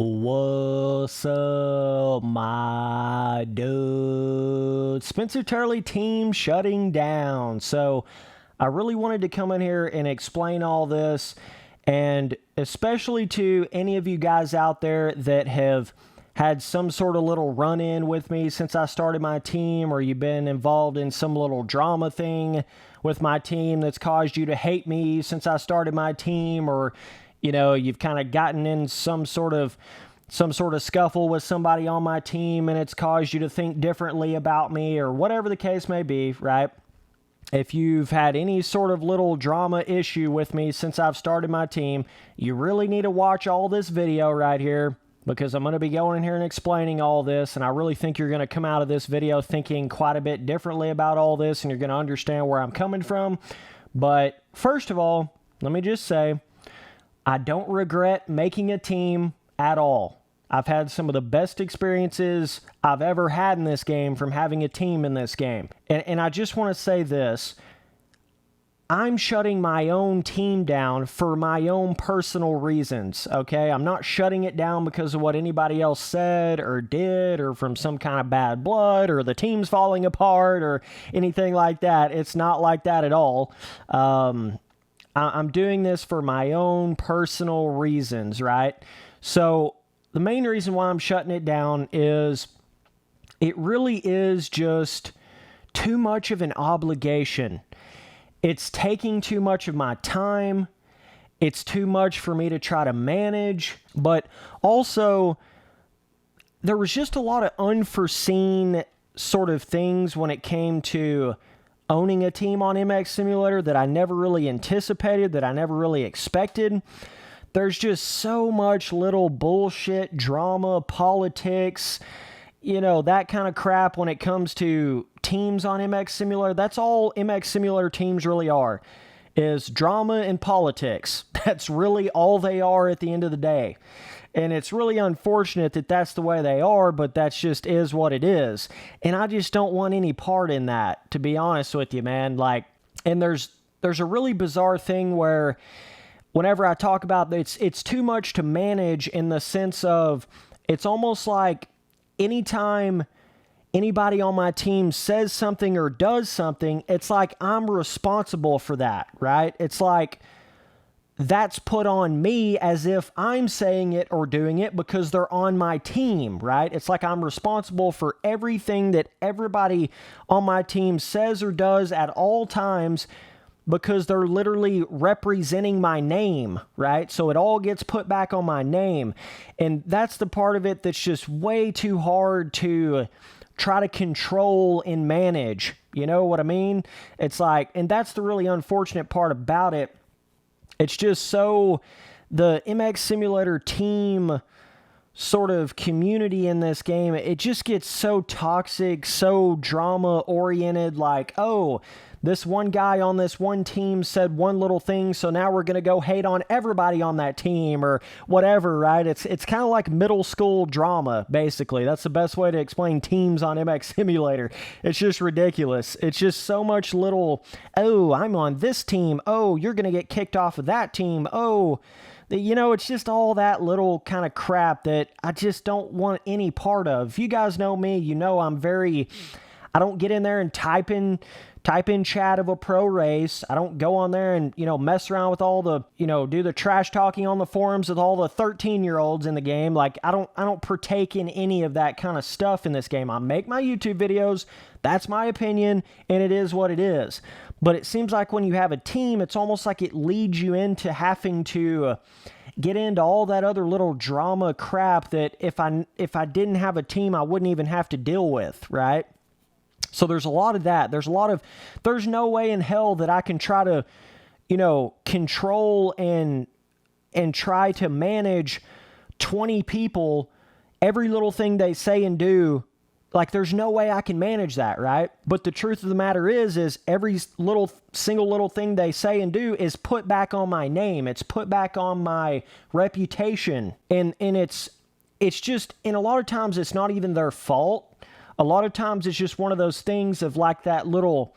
What's up, my dude? Spencer Turley team shutting down. So I really wanted to come in here and explain all this, and especially to any of you guys out there that have had some sort of little run-in with me since I started my team, or you've been involved in some little drama thing with my team that's caused you to hate me since I started my team, or you've kind of gotten in some sort of scuffle with somebody on my team and it's caused you to think differently about me, or whatever the case may be, right? If you've had any sort of little drama issue with me since I've started my team, you really need to watch all this video right here, because I'm going to be going in here and explaining all this, and I really think you're going to come out of this video thinking quite a bit differently about all this, and you're going to understand where I'm coming from. But first of all, let me just say, I don't regret making a team at all. I've had some of the best experiences I've ever had in this game from having a team in this game. And I just want to say this. I'm shutting my own team down for my own personal reasons, okay? I'm not shutting it down because of what anybody else said or did, or from some kind of bad blood, or the team's falling apart, or anything like that. It's not like that at all. I'm doing this for my own personal reasons, right? So the main reason why I'm shutting it down is it really is just too much of an obligation. It's taking too much of my time. It's too much for me to try to manage. But also, there was just a lot of unforeseen sort of things when it came to owning a team on MX Simulator that I never really anticipated, that I never really expected. There's just so much little bullshit, drama, politics, that kind of crap when it comes to teams on MX Simulator. That's all MX Simulator teams really are, is drama and politics. That's really all they are at the end of the day. And it's really unfortunate that that's the way they are, but that's just is what it is. And I just don't want any part in that, to be honest with you, man. And there's a really bizarre thing where whenever I talk about it's too much to manage, in the sense of it's almost like anytime anybody on my team says something or does something, it's like I'm responsible for that, right? It's like that's put on me as if I'm saying it or doing it because they're on my team, right? It's like I'm responsible for everything that everybody on my team says or does at all times, because they're literally representing my name, right? So it all gets put back on my name. And that's the part of it that's just way too hard to try to control and manage. You know what I mean? It's like, and that's the really unfortunate part about it. It's just so, the MX Simulator team sort of community in this game, it just gets so toxic, so drama-oriented, like, oh, this one guy on this one team said one little thing, so now we're going to go hate on everybody on that team, or whatever, right? It's kind of like middle school drama, basically. That's the best way to explain teams on MX Simulator. It's just ridiculous. It's just so much little, oh, I'm on this team. Oh, you're going to get kicked off of that team. Oh, it's just all that little kind of crap that I just don't want any part of. If you guys know me, I don't get in there and type in chat of a pro race. I don't go on there and, mess around with all the, do the trash talking on the forums with all the 13-year-olds in the game. Like, I don't partake in any of that kind of stuff in this game. I make my YouTube videos. That's my opinion, and it is what it is. But it seems like when you have a team, it's almost like it leads you into having to get into all that other little drama crap that if I didn't have a team, I wouldn't even have to deal with, right? So there's a lot of that. There's no way in hell that I can try to, control and try to manage 20 people, every little thing they say and do. Like, there's no way I can manage that, right? But the truth of the matter is every single little thing they say and do is put back on my name. It's put back on my reputation. And it's just, and a lot of times it's not even their fault. A lot of times it's just one of those things of like that little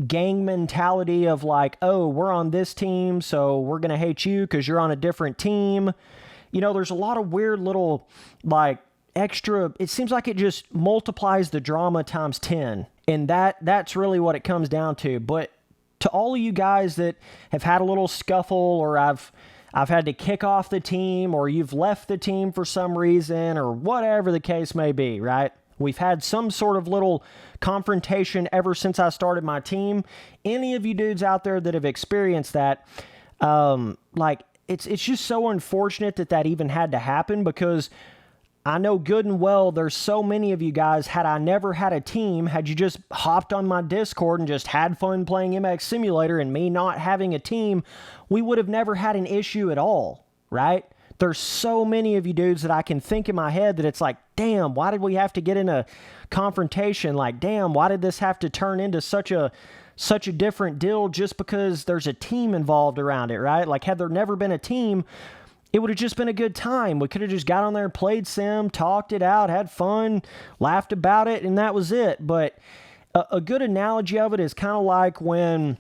gang mentality of like, oh, we're on this team, so we're going to hate you because you're on a different team. there's a lot of weird little, like, extra, it seems like it just multiplies the drama times 10. And that's really what it comes down to. But to all of you guys that have had a little scuffle, or I've had to kick off the team, or you've left the team for some reason, or whatever the case may be, right? We've had some sort of little confrontation ever since I started my team. Any of you dudes out there that have experienced that, like, it's just so unfortunate that even had to happen, because I know good and well there's so many of you guys, had I never had a team, had you just hopped on my Discord and just had fun playing MX Simulator and me not having a team, we would have never had an issue at all, right? There's so many of you dudes that I can think in my head that it's like, damn, why did we have to get in a confrontation? Like, damn, why did this have to turn into such a different deal just because there's a team involved around it, right? Like, had there never been a team, it would have just been a good time. We could have just got on there and played Sim, talked it out, had fun, laughed about it, and that was it. But a good analogy of it is kind of like when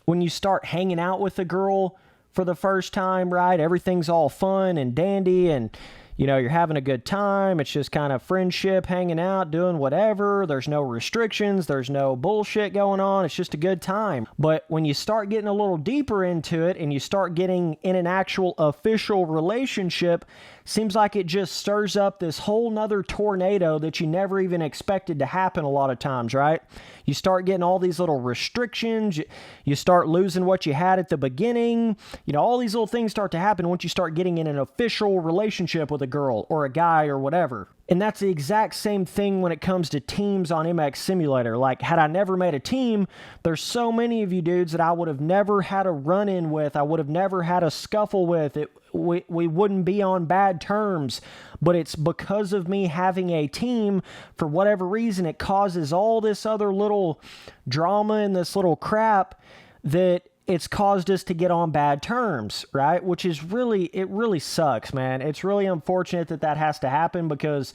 you start hanging out with a girl for the first time, right? Everything's all fun and dandy, and you're having a good time. It's just kind of friendship, hanging out, doing whatever. There's no restrictions. There's no bullshit going on. It's just a good time. But when you start getting a little deeper into it and you start getting in an actual official relationship, seems like it just stirs up this whole nother tornado that you never even expected to happen a lot of times, right? You start getting all these little restrictions. You start losing what you had at the beginning. All these little things start to happen once you start getting in an official relationship with a girl or a guy or whatever. And that's the exact same thing when it comes to teams on MX Simulator. Like, had I never made a team, there's so many of you dudes that I would have never had a run-in with. I would have never had a scuffle with. We wouldn't be on bad terms. But it's because of me having a team, for whatever reason, it causes all this other little drama and this little crap that it's caused us to get on bad terms, right? Which is it really sucks, man. It's really unfortunate that has to happen, because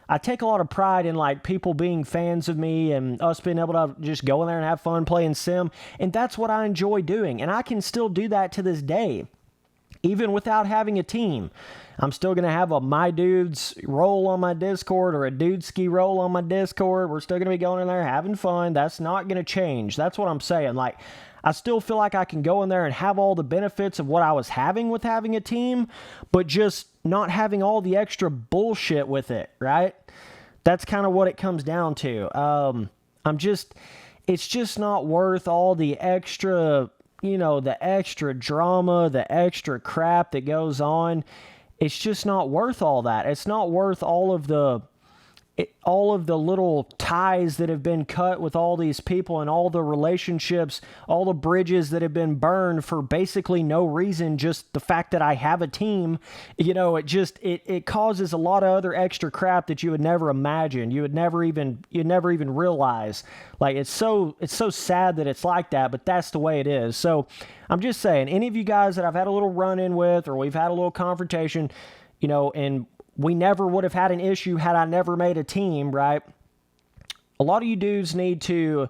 I take a lot of pride in, like, people being fans of me and us being able to just go in there and have fun playing Sim. And that's what I enjoy doing. And I can still do that to this day, even without having a team. I'm still going to have a My Dudes role on my Discord, or a Dudeski role on my Discord. We're still going to be going in there having fun. That's not going to change. That's what I'm saying. Like, I still feel like I can go in there and have all the benefits of what I was having with having a team, but just not having all the extra bullshit with it, right? That's kind of what it comes down to. It's just not worth all the extra, the extra drama, the extra crap that goes on. It's just not worth all that. It's not worth all of the little ties that have been cut with all these people, and all the relationships, all the bridges that have been burned for basically no reason, just the fact that I have a team. It causes a lot of other extra crap that you would never imagine. You'd never even realize. Like, it's so sad that it's like that, but that's the way it is. So I'm just saying, any of you guys that I've had a little run-in with, or we've had a little confrontation, and we never would have had an issue had I never made a team, right? A lot of you dudes need to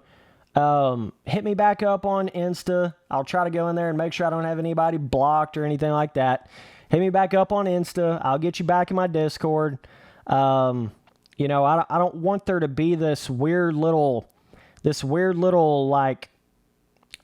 hit me back up on Insta. I'll try to go in there and make sure I don't have anybody blocked or anything like that. Hit me back up on Insta. I'll get you back in my Discord. I don't want there to be this weird little like,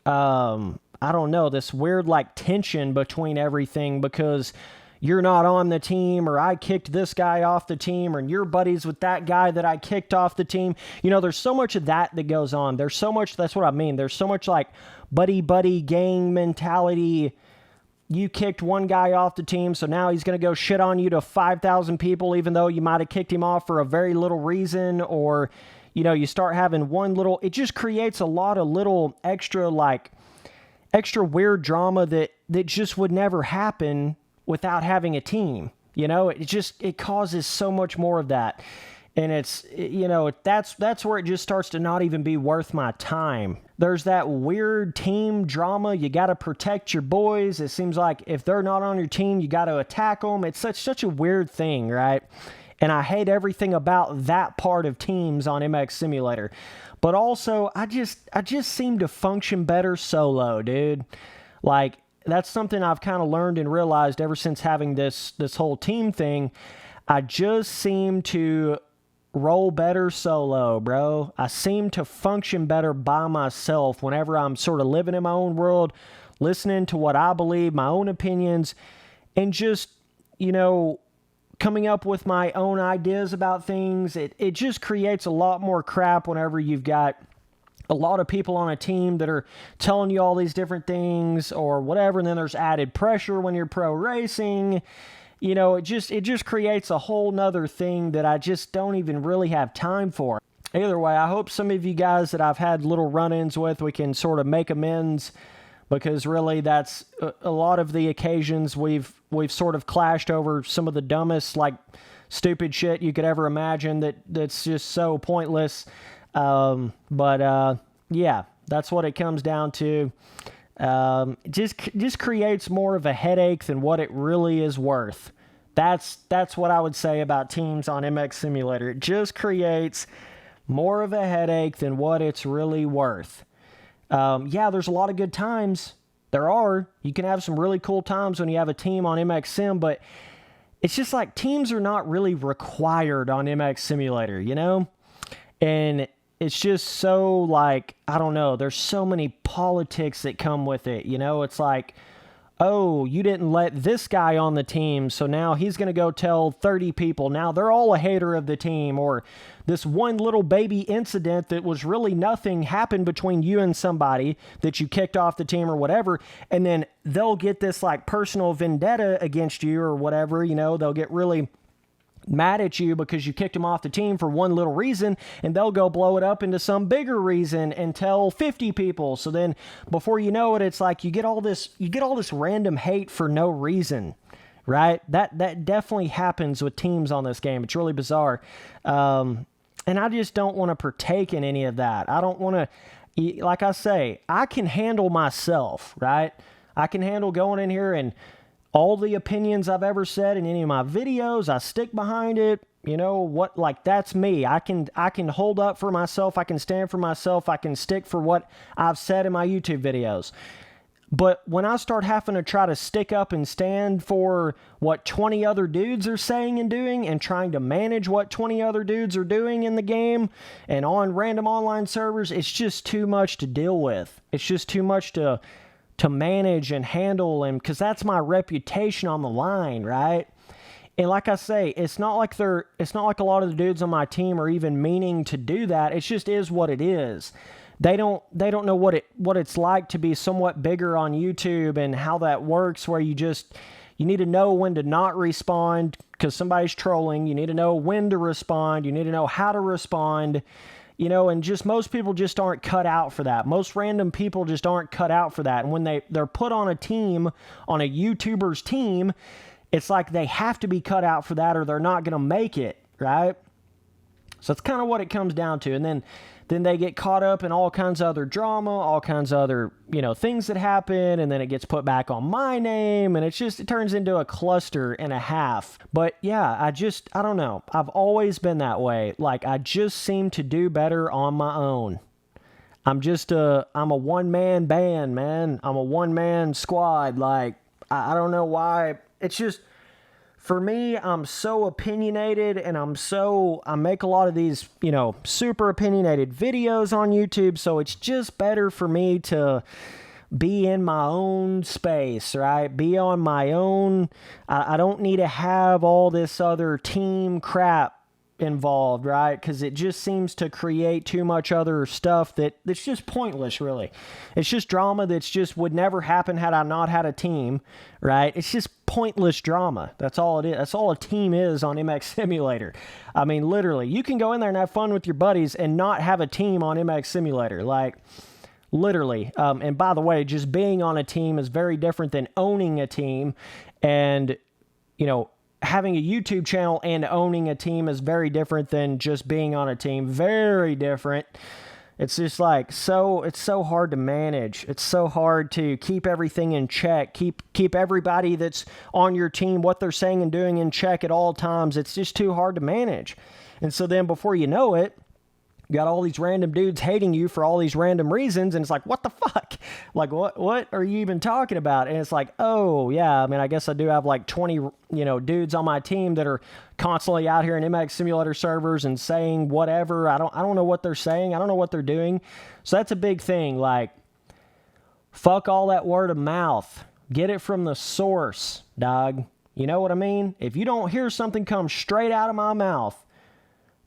I don't know, this weird like tension between everything, because you're not on the team, or I kicked this guy off the team, or you're buddies with that guy that I kicked off the team. There's so much of that goes on. There's so much, that's what I mean. There's so much like buddy gang mentality. You kicked one guy off the team, so now he's going to go shit on you to 5,000 people, even though you might have kicked him off for a very little reason. Or, you start having one little, it just creates a lot of little extra weird drama that just would never happen without having a team. It causes so much more of that. And it's, that's where it just starts to not even be worth my time. There's that weird team drama. You got to protect your boys. It seems like if they're not on your team, you got to attack them. It's such a weird thing, right? And I hate everything about that part of teams on MX Simulator. But also, I just seem to function better solo, dude. Like, that's something I've kind of learned and realized ever since having this whole team thing. I just seem to roll better solo, bro. I seem to function better by myself whenever I'm sort of living in my own world, listening to what I believe, my own opinions, and just, coming up with my own ideas about things. It just creates a lot more crap whenever you've got a lot of people on a team that are telling you all these different things or whatever, and then there's added pressure when you're pro racing. It just creates a whole nother thing that I just don't even really have time for. Either way, I hope some of you guys that I've had little run-ins with, we can sort of make amends, because really that's a lot of the occasions we've sort of clashed over some of the dumbest, stupid shit you could ever imagine that's just so pointless. Yeah, that's what it comes down to. Just creates more of a headache than what it really is worth. That's what I would say about teams on MX Simulator. It just creates more of a headache than what it's really worth. Yeah, there's a lot of good times. There are. You can have some really cool times when you have a team on MX Sim, but it's just like teams are not really required on MX Simulator, And it's just so, I don't know, there's so many politics that come with it, It's like, oh, you didn't let this guy on the team, so now he's going to go tell 30 people. Now they're all a hater of the team. Or this one little baby incident that was really nothing happened between you and somebody that you kicked off the team or whatever, and then they'll get this, personal vendetta against you or whatever, they'll get really mad at you because you kicked them off the team for one little reason, and they'll go blow it up into some bigger reason and tell 50 people. So then before you know it, it's like you get all this random hate for no reason, right? That definitely happens with teams on this game. It's really bizarre. And I just don't want to partake in any of that. I don't want to, like I say, I can handle myself, right? I can handle going in here and all the opinions I've ever said in any of my videos, I stick behind it. That's me. I can hold up for myself. I can stand for myself. I can stick for what I've said in my YouTube videos. But when I start having to try to stick up and stand for what 20 other dudes are saying and doing, and trying to manage what 20 other dudes are doing in the game and on random online servers, it's just too much to deal with. It's just too much to manage and handle, and because that's my reputation on the line, right? And like I say, it's not like a lot of the dudes on my team are even meaning to do that. It just is what it is. They don't know what it's like to be somewhat bigger on YouTube and how that works, where you need to know when to not respond because somebody's trolling. You need to know when to respond. You need to know how to respond. And just most people just aren't cut out for that. Most random people just aren't cut out for that. And when they're put on a team, on a YouTuber's team, it's like they have to be cut out for that or they're not going to make it, right? So that's kind of what it comes down to. And then they get caught up in all kinds of other drama, all kinds of other, things that happen, and then it gets put back on my name, and it turns into a cluster and a half. But yeah, I don't know. I've always been that way. I just seem to do better on my own. I'm a one-man band, man. I'm a one-man squad. I don't know why. It's just, for me, I'm so opinionated, and I make a lot of these, super opinionated videos on YouTube, so it's just better for me to be in my own space, right? Be on my own. I don't need to have all this other team crap involved, right? Because it just seems to create too much other stuff that's just pointless, really. It's just drama that's just would never happen had I not had a team, right? It's just pointless drama. That's all it is. That's all a team is on MX Simulator. I mean, literally, you can go in there and have fun with your buddies and not have a team on MX Simulator. Literally. And by the way, just being on a team is very different than owning a team. And, having a YouTube channel and owning a team is very different than just being on a team. Very different. It's just it's so hard to manage. It's so hard to keep everything in check. Keep everybody that's on your team, what they're saying and doing, in check at all times. It's just too hard to manage. And so then before you know it, got all these random dudes hating you for all these random reasons, and it's like, what the fuck? Like, what are you even talking about? And it's like, oh yeah, I mean, I guess I do have like 20 dudes on my team that are constantly out here in MX Simulator servers and saying whatever. I don't know what they're saying. I don't know what they're doing. So that's a big thing. Like, fuck all that word of mouth. Get it from the source, dog. You know what I mean? If you don't hear something come straight out of my mouth,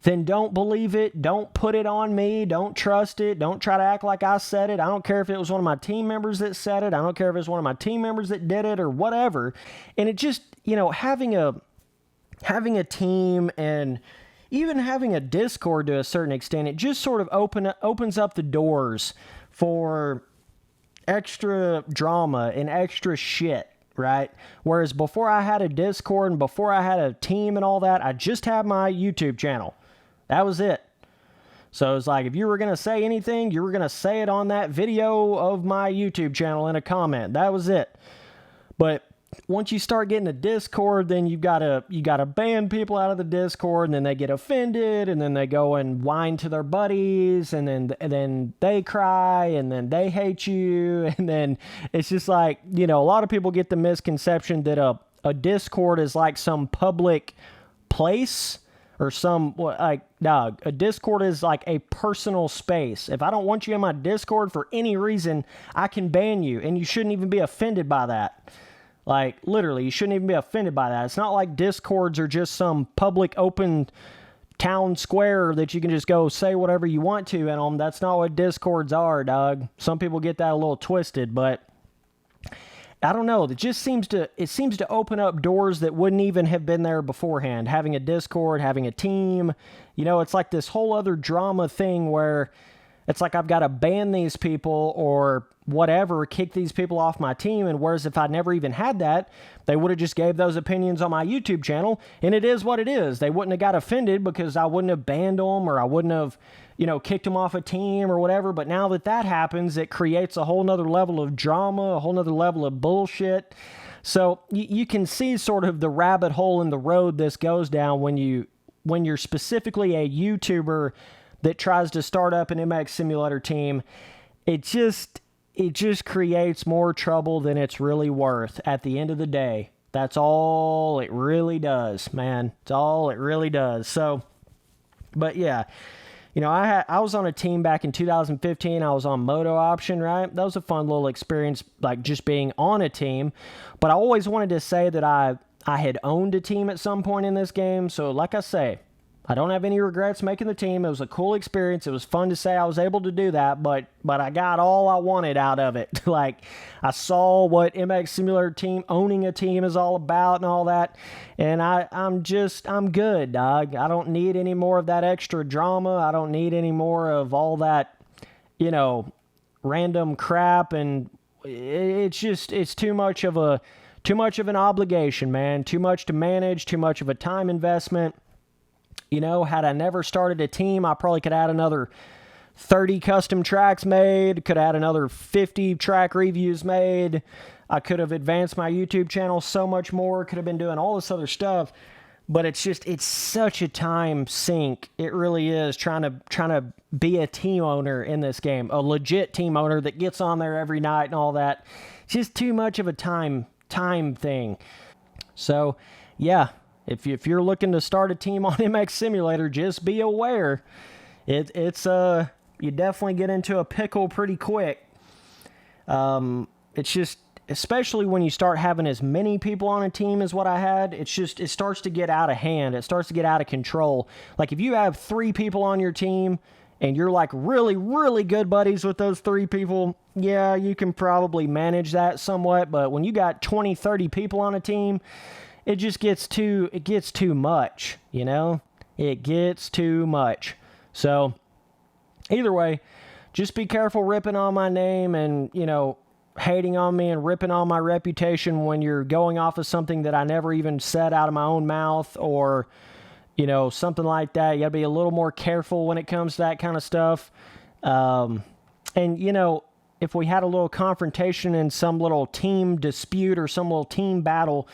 then don't believe it. Don't put it on me. Don't trust it. Don't try to act like I said it. I don't care if it was one of my team members that said it. I don't care if it was one of my team members that did it or whatever. And it just, having a team and even having a Discord to a certain extent, it just sort of opens up the doors for extra drama and extra shit, right? Whereas before I had a Discord and before I had a team and all that, I just had my YouTube channel. That was it. So it's like, if you were going to say anything, you were going to say it on that video of my YouTube channel in a comment. That was it. But once you start getting a Discord, then you gotta ban people out of the Discord, and then they get offended, and then they go and whine to their buddies, and then they cry, and then they hate you, and then it's just like, a lot of people get the misconception that a Discord is like some public place or a Discord is like a personal space. If I don't want you in my Discord for any reason, I can ban you, and you shouldn't even be offended by that. Like, literally, you shouldn't even be offended by that. It's not like Discords are just some public open town square that you can just go say whatever you want to in them. That's not what Discords are, dog. Some people get that a little twisted, but I don't know. It just seems to open up doors that wouldn't even have been there beforehand. Having a Discord, having a team, it's like this whole other drama thing where it's like I've got to ban these people or whatever, kick these people off my team. And whereas if I never even had that, they would have just gave those opinions on my YouTube channel, and it is what it is. They wouldn't have got offended because I wouldn't have banned them or I wouldn't have, kicked them off a team or whatever. But now that happens, it creates a whole nother level of drama, a whole nother level of bullshit. So you can see sort of the rabbit hole in the road this goes down when you're specifically a YouTuber that tries to start up an MX Simulator team. It just creates more trouble than it's really worth at the end of the day. That's all it really does, man. It's all it really does. So, but yeah, I was on a team back in 2015. I was on Moto Option, right? That was a fun little experience, like just being on a team. But I always wanted to say that I had owned a team at some point in this game. So like I say, I don't have any regrets making the team. It was a cool experience. It was fun to say I was able to do that, but I got all I wanted out of it. Like, I saw what MX Simulator team, owning a team is all about and all that, and I'm good, dog. I don't need any more of that extra drama. I don't need any more of all that, random crap, and it's too much of an obligation, man. Too much to manage, too much of a time investment. Had I never started a team, I probably could add another 30 custom tracks made, could add another 50 track reviews made. I could have advanced my YouTube channel so much more, could have been doing all this other stuff. But it's such a time sink. It really is trying to be a team owner in this game, a legit team owner that gets on there every night and all that. It's just too much of a time thing. So, yeah. If you're looking to start a team on MX Simulator, just be aware. It's you definitely get into a pickle pretty quick. It's just, especially when you start having as many people on a team as what I had, it starts to get out of hand. It starts to get out of control. Like, if you have 3 people on your team and you're like really, really good buddies with those 3 people, yeah, you can probably manage that somewhat. But when you got 20, 30 people on a team, it just gets too much, It gets too much. So, either way, just be careful ripping on my name and, hating on me and ripping on my reputation when you're going off of something that I never even said out of my own mouth or, something like that. You gotta be a little more careful when it comes to that kind of stuff. And, if we had a little confrontation in some little team dispute or some little team battle,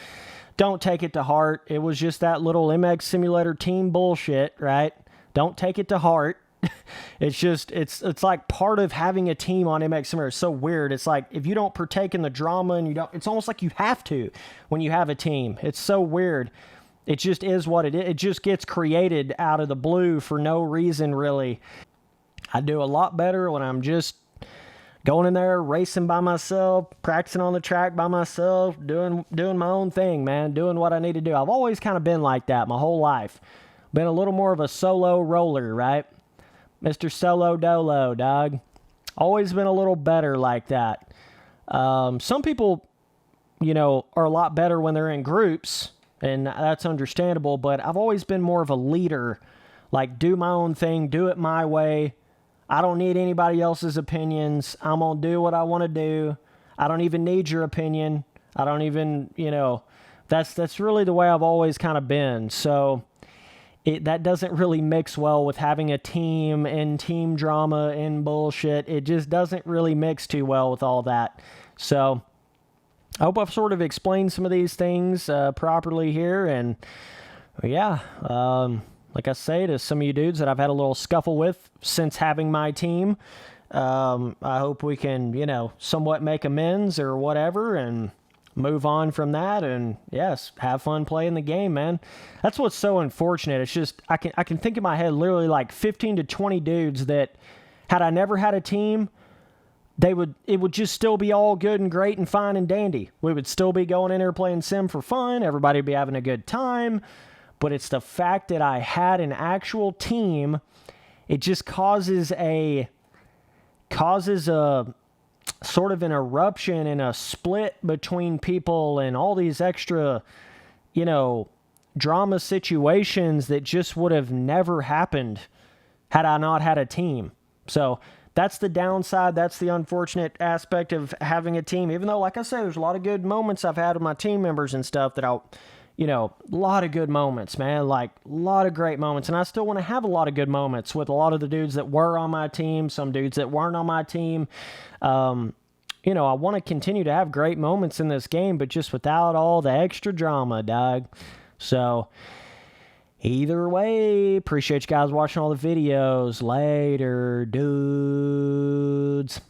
don't take it to heart. It was just that little MX Simulator team bullshit, right? Don't take it to heart. It's like part of having a team on MX Summer. It's so weird. It's like if you don't partake in the drama and you don't, it's almost like you have to when you have a team. It's so weird. It just is what it is. It just gets created out of the blue for no reason, really. I do a lot better when I'm just going in there, racing by myself, practicing on the track by myself, doing my own thing, man, doing what I need to do. I've always kind of been like that my whole life. Been a little more of a solo roller, right? Mr. Solo Dolo, dog. Always been a little better like that. Some people, are a lot better when they're in groups, and that's understandable, but I've always been more of a leader. Like, do my own thing, do it my way. I don't need anybody else's opinions. I'm going to do what I want to do. I don't even need your opinion. I don't even, that's really the way I've always kind of been. So that doesn't really mix well with having a team and team drama and bullshit. It just doesn't really mix too well with all that. So I hope I've sort of explained some of these things properly here. And yeah, like I say, to some of you dudes that I've had a little scuffle with since having my team, I hope we can, somewhat make amends or whatever and move on from that. And yes, have fun playing the game, man. That's what's so unfortunate. It's just, I can think in my head literally like 15 to 20 dudes that had I never had a team, it would just still be all good and great and fine and dandy. We would still be going in there playing sim for fun. Everybody would be having a good time. But it's the fact that I had an actual team. It just causes a sort of an eruption and a split between people and all these extra, drama situations that just would have never happened had I not had a team. So that's the downside. That's the unfortunate aspect of having a team. Even though, like I said, there's a lot of good moments I've had with my team members and stuff that a lot of good moments, man, like a lot of great moments. And I still want to have a lot of good moments with a lot of the dudes that were on my team, some dudes that weren't on my team. I want to continue to have great moments in this game, but just without all the extra drama, dog. So either way, appreciate you guys watching all the videos. Later, dudes.